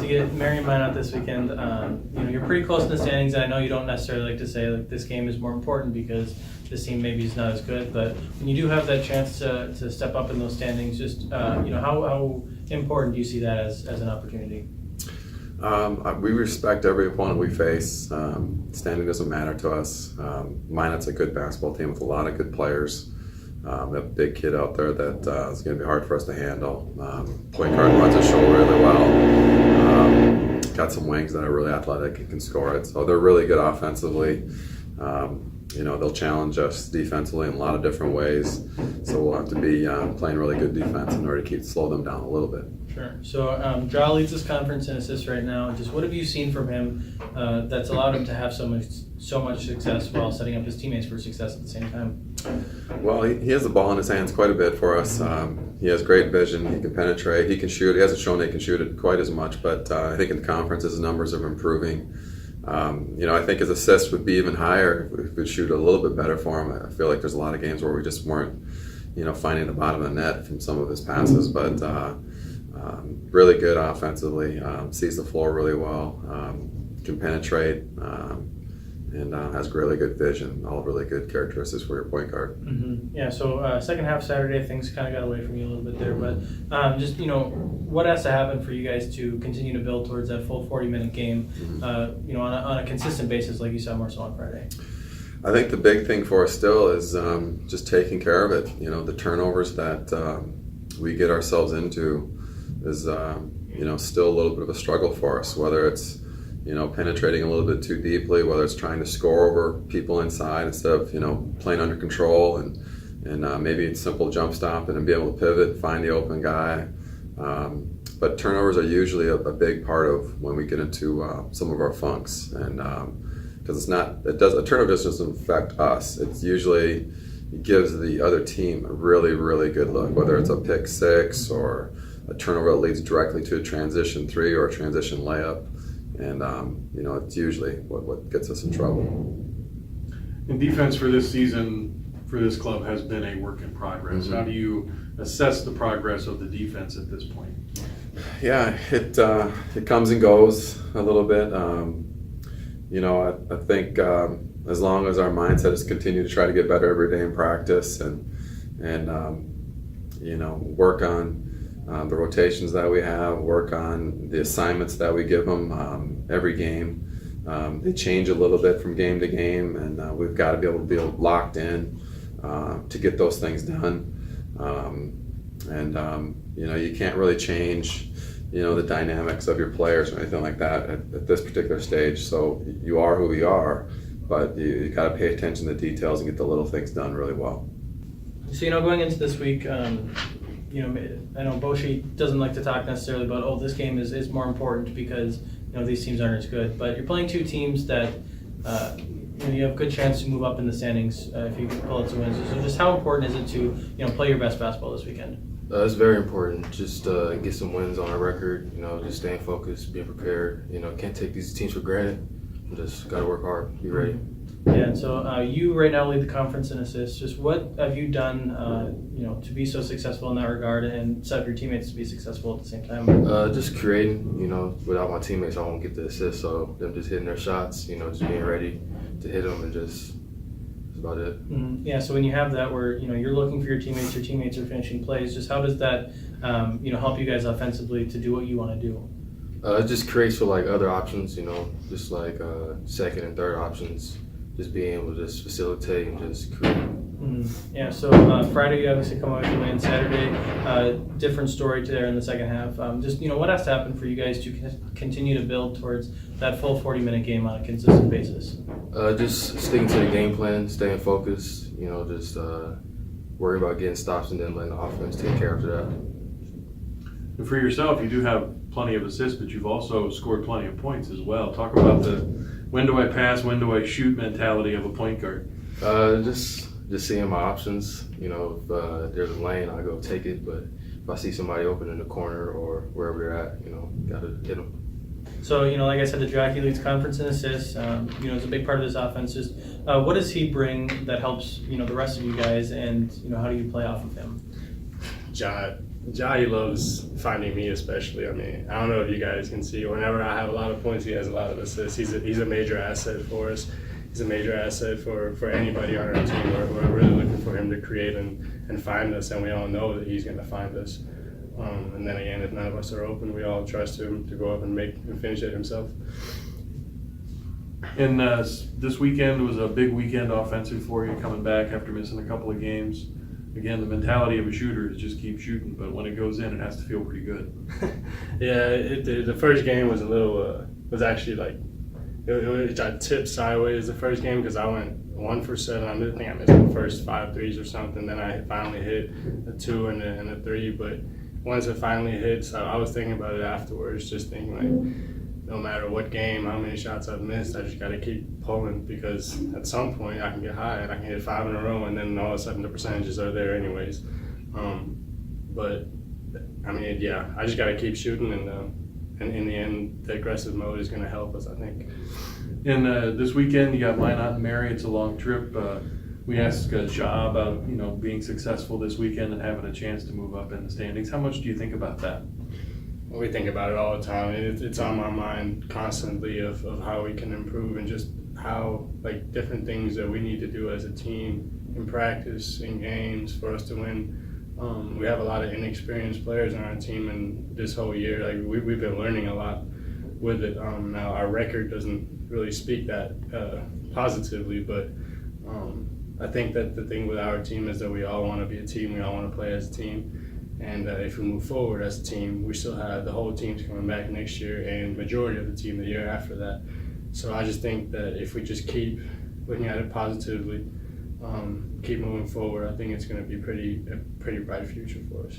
to get Mary and Minot this weekend. You're pretty close in the standings, and I know you don't necessarily like to say like this game is more important because this team maybe is not as good. But when you do have that chance to step up in those standings, just how important do you see that as an opportunity? We respect every opponent we face. Standing doesn't matter to us. Minot's a good basketball team with a lot of good players. A big kid out there that is going to be hard for us to handle. Point guard runs the show really well. Got some wings that are really athletic and can score it. So they're really good offensively. They'll challenge us defensively in a lot of different ways. So we'll have to be playing really good defense in order to slow them down a little bit. Sure. So Ja leads this conference in assists right now. Just what have you seen from him that's allowed him to have so much success while setting up his teammates for success at the same time? Well, he has the ball in his hands quite a bit for us. He has great vision. He can penetrate. He can shoot. He hasn't shown he can shoot it quite as much, but I think in the conference his numbers are improving. I think his assists would be even higher if we could shoot a little bit better for him. I feel like there's a lot of games where we just weren't, finding the bottom of the net from some of his passes, but really good offensively, sees the floor really well, can penetrate, and has really good vision, all really good characteristics for your point guard. Mm-hmm. Yeah, so second half Saturday, things kind of got away from you a little bit there, but what has to happen for you guys to continue to build towards that full 40-minute game, on a consistent basis like you saw more so on Friday? I think the big thing for us still is just taking care of it. The turnovers that we get ourselves into is, still a little bit of a struggle for us, whether it's, penetrating a little bit too deeply, whether it's trying to score over people inside instead of, playing under control and maybe it's simple jump stop and be able to pivot, find the open guy. But turnovers are usually a big part of when we get into some of our funks, and because a turnover just doesn't affect us. It's usually it gives the other team a really, really good look, whether it's a pick six or a turnover that leads directly to a transition three or a transition layup. And, it's usually what gets us in trouble. And defense for this season, for this club, has been a work in progress. Mm-hmm. How do you assess the progress of the defense at this point? Yeah, it comes and goes a little bit. I think as long as our mindset is continue to try to get better every day in practice and work on the rotations that we have, work on the assignments that we give them every game. They change a little bit from game to game, and we've got to be able to be locked in to get those things done. You can't really change, the dynamics of your players or anything like that at this particular stage. So you are who you are, but you got to pay attention to the details and get the little things done really well. So, going into this week, I know Boschee doesn't like to talk necessarily about, this game is more important because, these teams aren't as good. But you're playing two teams that, you have a good chance to move up in the standings if you can pull out some wins. So just how important is it to, play your best basketball this weekend? It's very important. Just get some wins on our record, just staying focused, being prepared. Can't take these teams for granted. Just got to work hard, be ready. Yeah, and so you right now lead the conference in assists. Just what have you done, to be so successful in that regard and set up your teammates to be successful at the same time? Just creating. Without my teammates, I won't get the assist. So them just hitting their shots, just being ready to hit them, and that's about it. Mm-hmm. Yeah. So when you have that, where you're looking for your teammates are finishing plays. Just how does that, help you guys offensively to do what you want to do? It just creates for other options. Just second and third options. Just being able to just facilitate and just create. Mm-hmm. Yeah, so Friday you obviously come away with a win. Saturday, different story there in the second half. What has to happen for you guys to continue to build towards that full 40-minute game on a consistent basis? Just sticking to the game plan, staying focused, just worry about getting stops and then letting the offense take care of that. And for yourself, you do have plenty of assists, but you've also scored plenty of points as well. Talk about the when do I pass, when do I shoot mentality of a point guard. Just seeing my options. If there's a lane, I go take it. But if I see somebody open in the corner or wherever they're at, gotta hit them. So, like I said, the jockey leads conference in assists. It's a big part of this offense. Just what does he bring that helps, the rest of you guys, and, how do you play off of him? Ja Jai loves finding me, especially. I mean, I don't know if you guys can see. Whenever I have a lot of points, he has a lot of assists. He's a major asset for us. He's a major asset for anybody on our team. We're really looking for him to create and find us, and we all know that he's going to find us. And then again, if none of us are open, we all trust him to go up and finish it himself. And this weekend was a big weekend offensive for you, coming back after missing a couple of games. Again, the mentality of a shooter is just keep shooting, but when it goes in, it has to feel pretty good. Yeah, the first game was a little, was actually like, I tipped sideways the first game because I went 1 for 7. I think I missed the first 5 threes or something. Then I finally hit a 2 and a 3. But once it finally hit, so I was thinking about it afterwards, just thinking like, no matter what game, how many shots I've missed, I just got to keep pulling because at some point I can get high and I can hit 5 in a row, and then all of a sudden the percentages are there anyways. But I mean, yeah, I just got to keep shooting, and in the end, the aggressive mode is going to help us, I think. And this weekend you got Minot and Mary. It's a long trip. We asked Ja about being successful this weekend and having a chance to move up in the standings. How much do you think about that? We think about it all the time. It's on my mind constantly of how we can improve and just how like different things that we need to do as a team in practice, in games for us to win. We have a lot of inexperienced players on our team, and this whole year, like we've been learning a lot with it. Now our record doesn't really speak that positively, but I think that the thing with our team is that we all want to be a team. We all want to play as a team. And if we move forward as a team, we still have the whole team's coming back next year and majority of the team the year after that. So I just think that if we just keep looking at it positively, keep moving forward, I think it's going to be a pretty bright future for us.